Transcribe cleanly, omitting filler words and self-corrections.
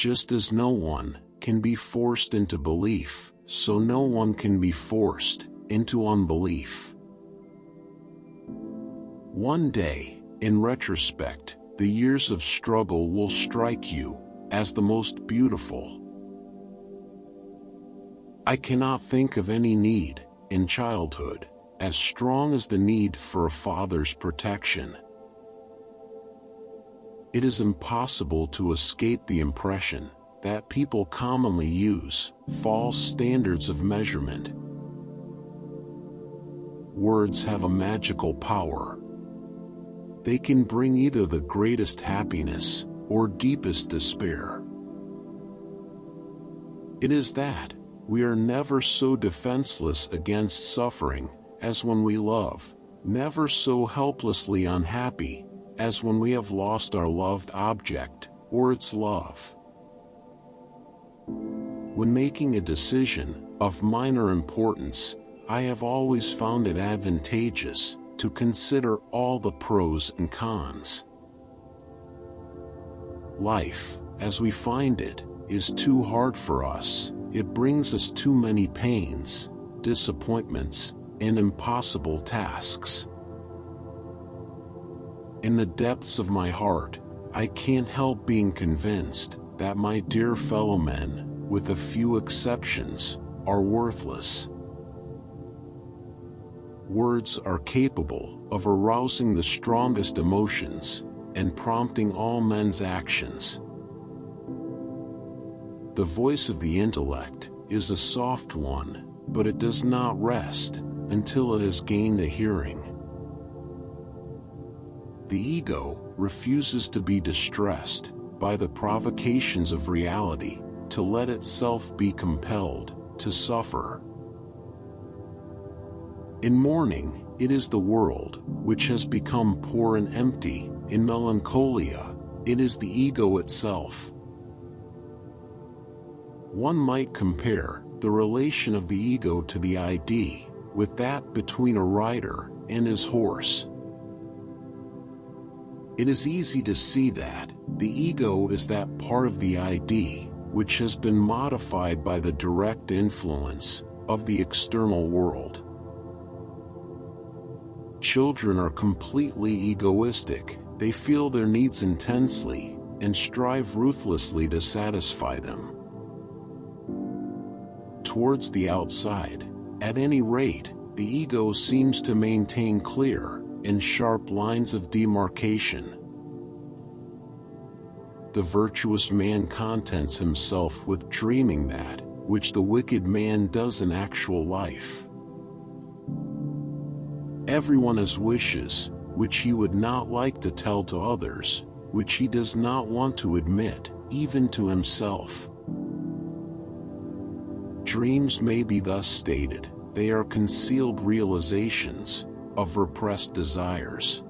just as no one can be forced into belief, so no one can be forced into unbelief. One day, in retrospect, the years of struggle will strike you as the most beautiful. I cannot think of any need in childhood as strong as the need for a father's protection. It is impossible to escape the impression that people commonly use false standards of measurement. Words have a magical power. They can bring either the greatest happiness or deepest despair. It is that we are never so defenseless against suffering as when we love, never so helplessly unhappy as when we have lost our loved object or its love. When making a decision of minor importance, I have always found it advantageous to consider all the pros and cons. Life, as we find it, is too hard for us. It brings us too many pains, disappointments, and impossible tasks. In the depths of my heart, I can't help being convinced that my dear fellow men, with a few exceptions, are worthless. Words are capable of arousing the strongest emotions and prompting all men's actions. The voice of the intellect is a soft one, but it does not rest until it has gained a hearing. The ego refuses to be distressed by the provocations of reality, to let itself be compelled to suffer. In mourning, it is the world which has become poor and empty. In melancholia, it is the ego itself. One might compare the relation of the ego to the ID with that between a rider and his horse. It is easy to see that the ego is that part of the ID which has been modified by the direct influence of the external world. Children are completely egoistic. They feel their needs intensely and strive ruthlessly to satisfy them. Towards the outside, at any rate, the ego seems to maintain clear and sharp lines of demarcation. The virtuous man contents himself with dreaming that which the wicked man does in actual life. Everyone has wishes which he would not like to tell to others, which he does not want to admit, even to himself. Dreams may be thus stated: they are concealed realizations of repressed desires.